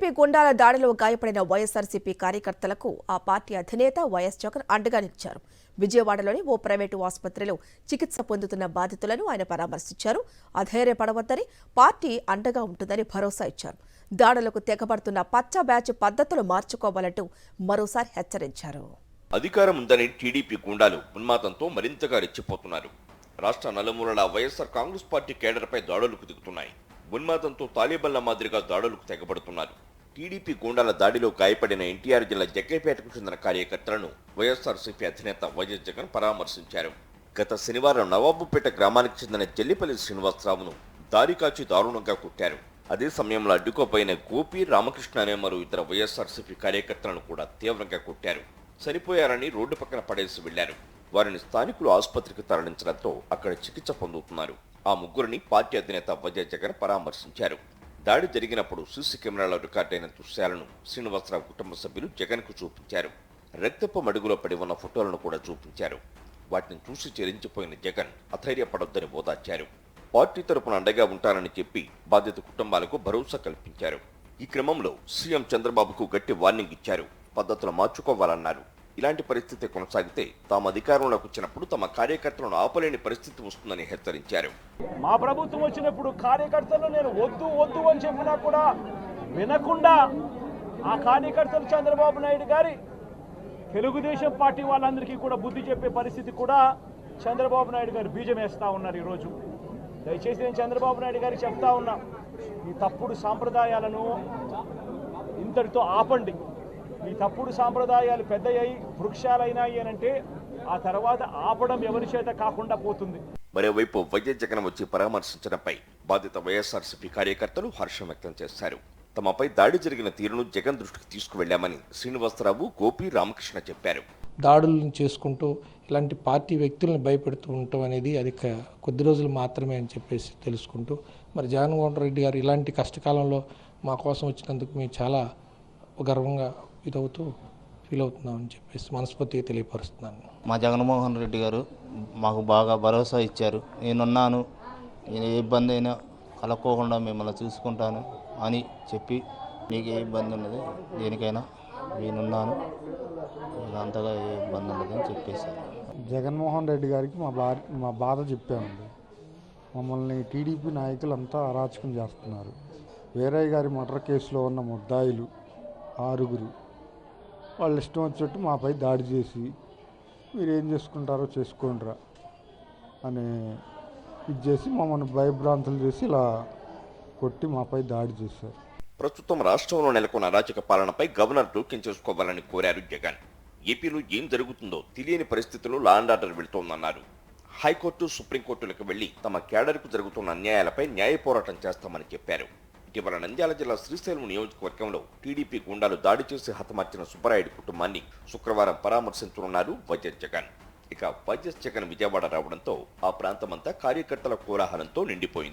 TDP Gundala దాడిలో గాయపడిన వైఎస్ఆర్సీపీ కార్యకర్తలకు ఆ పార్టీ అధినేత వైఎస్ జగన్ అండగా నిలిచారు. విజయవాడలోని ఓ ప్రైవేటు ఆసుపత్రిలో చికిత్స పొందుతున్న బాధితులను ఆయన పరామర్శించారు. అధైర్యపడవద్దని, పార్టీ అండగా ఉంటుందని భరోసా ఇచ్చారు. దాడులకు తెగబడుతున్న పచ్చ బ్యాచ్ పద్ధతులు మార్చుకోవాలంటూ మరోసారి హెచ్చరించారు. అధికారం ఉందని టీడీపీ గుండాలు ఉన్మాదంతో మరింతగా రెచ్చిపోతున్నారు. రాష్ట్ర నలుమూలల వైఎస్ఆర్ కాంగ్రెస్ పార్టీ కేడర్పై దాడులకు దిగుతున్నాయి. ఉన్మాదంతో తాలిబాన్ల మాదిరిగా దాడులకు తెగబడుతున్నారు. టీడీపీ గూండాల దాడిలో గాయపడిన ఎన్టీఆర్ జిల్లా జగ్గైపేటకు చెందిన కార్యకర్తలను వైఎస్ఆర్సీపీ అధినేత వైఎస్ జగన్ పరామర్శించారు. గత శనివారం నవాబుపేట గ్రామానికి చెందిన జల్లిపల్లి శ్రీనివాసరావును దారికాచి దారుణంగా కొట్టారు. అదే సమయంలో అడ్డుకోపోయిన గోపి రామకృష్ణ అనే మరో ఇద్దరు వైఎస్ఆర్సీపీ కార్యకర్తలను కూడా తీవ్రంగా కొట్టారు. చనిపోయారని రోడ్డు పక్కన పడేసి వెళ్లారు. వారిని స్థానికులు ఆసుపత్రికి తరలించడంతో అక్కడ చికిత్స పొందుతున్నారు. ఆ ముగ్గురిని పార్టీ అధినేత వైఎస్ జగన్ పరామర్శించారు. దాడి జరిగినప్పుడు సీసీ కెమెరాలో రికార్డైన దృశ్యాలను శ్రీనివాసరావు కుటుంబ సభ్యులు జగన్ కు చూపించారు. రక్తపు మడుగులో పడి ఉన్న ఫోటోలను కూడా చూపించారు. వాటిని చూసి చెరించిపోయిన జగన్ అధైర్యపడొద్దని ఓదార్చారు. పార్టీ తరపున అండగా ఉంటానని చెప్పి బాధిత కుటుంబాలకు భరోసా కల్పించారు. ఈ క్రమంలో సీఎం చంద్రబాబుకు గట్టి వార్నింగ్ ఇచ్చారు. పద్ధతులు మార్చుకోవాలన్నారు. ఇలాంటి పరిస్థితి కొనసాగితే తాము అధికారంలోకి వచ్చినప్పుడు తమ కార్యకర్తలను ఆపలేని పరిస్థితి వస్తుందని హెచ్చరించారు. మా ప్రభుత్వం వచ్చినప్పుడు కార్యకర్తలు నేను వద్దు వద్దు అని చెప్పినా కూడా వినకుండా ఆ కార్యకర్తలు చంద్రబాబు నాయుడు గారి తెలుగుదేశం పార్టీ వాళ్ళందరికీ కూడా బుద్ధి చెప్పే పరిస్థితి కూడా చంద్రబాబు నాయుడు గారు బీజం వేస్తూ ఉన్నారు. ఈరోజు దయచేసి నేను చంద్రబాబు నాయుడు గారికి చెప్తా ఉన్నా, ఈ తప్పుడు సాంప్రదాయాలను ఇంతటితో ఆపండి. ఈ తప్పుడు సాంప్రదాయాలు పెద్దయ్యాయి, వృక్షాలైనాయి అనంటే ఆ తర్వాత ఆపడం ఎవరి చేత కాకుండా పోతుంది. మరోవైపు వైఎస్ జగన్ వచ్చి పరామర్శించడంపై బాధిత వైఎస్ఆర్సీపీ కార్యకర్తలు హర్షం వ్యక్తం చేశారు. తమపై దాడి జరిగిన తీరును జగన్ దృష్టికి తీసుకువెళ్లామని శ్రీనివాసరావు, గోపి రామకృష్ణ చెప్పారు. దాడులను చేసుకుంటూ ఇలాంటి పార్టీ వ్యక్తులను భయపెడుతూ ఉండటం అనేది అది కొద్ది రోజులు మాత్రమే అని చెప్పేసి తెలుసుకుంటూ, మరి జగన్మోహన్ రెడ్డి గారు ఇలాంటి కష్టకాలంలో మా కోసం వచ్చినందుకు మేము చాలా గర్వంగా ఫీల్ అవుతున్నామని చెప్పేసి మనస్ఫూర్తిగా తెలియపరుస్తున్నాను. మా జగన్మోహన్ రెడ్డి గారు మాకు బాగా భరోసా ఇచ్చారు. నేనున్నాను, నేను ఏ ఇబ్బంది అయినా కలక్కోకుండా మిమ్మల్ని చూసుకుంటాను అని చెప్పి, మీకు ఏ ఇబ్బంది ఉన్నది దేనికైనా నేనున్నాను, అంతగా ఏ ఇబ్బంది ఉన్నది అని చెప్పేశారు. జగన్మోహన్ రెడ్డి గారికి మా బాధ చెప్పామండి. మమ్మల్ని టీడీపీ నాయకులు అంతా అరాచకం చేస్తున్నారు. వీరయ్య గారి మర్డర్ కేసులో ఉన్న ముద్దాయిలు 6 వాళ్ళు ఇష్టం వచ్చినట్టు మాపై దాడి చేసి, మీరు ఏం చేసుకుంటారో చేసుకోండిరా అని ఇది చేసి మమ్మల్ని భయభ్రాంతులు చేసి ఇలా కొట్టి మాపై దాడి చేశారు. ప్రస్తుతం రాష్ట్రంలో నెలకొన్న అరాచక పాలనపై గవర్నర్ జోక్యం చేసుకోవాలని కోరారు జగన్. ఏపీలో ఏం జరుగుతుందో తెలియని పరిస్థితుల్లో లా అండ్ ఆర్డర్ వెళ్తోందన్నారు. హైకోర్టు, సుప్రీంకోర్టులకు వెళ్లి తమ కేడర్కు జరుగుతున్న అన్యాయాలపై న్యాయ పోరాటం చేస్తామని చెప్పారు. ఇటీవల నంద్యాల జిల్లా శ్రీశైలం నియోజకవర్గంలో టీడీపీ గుండాలు దాడి చేసి హతమార్చిన సుబ్బరాయుడు కుటుంబాన్ని శుక్రవారం పరామర్శించనున్నారు వైఎస్ జగన్. ఇక వైఎస్ జగన్ విజయవాడ రావడంతో ఆ ప్రాంతమంతా కార్యకర్తల కోలాహలంతో నిండిపోయింది.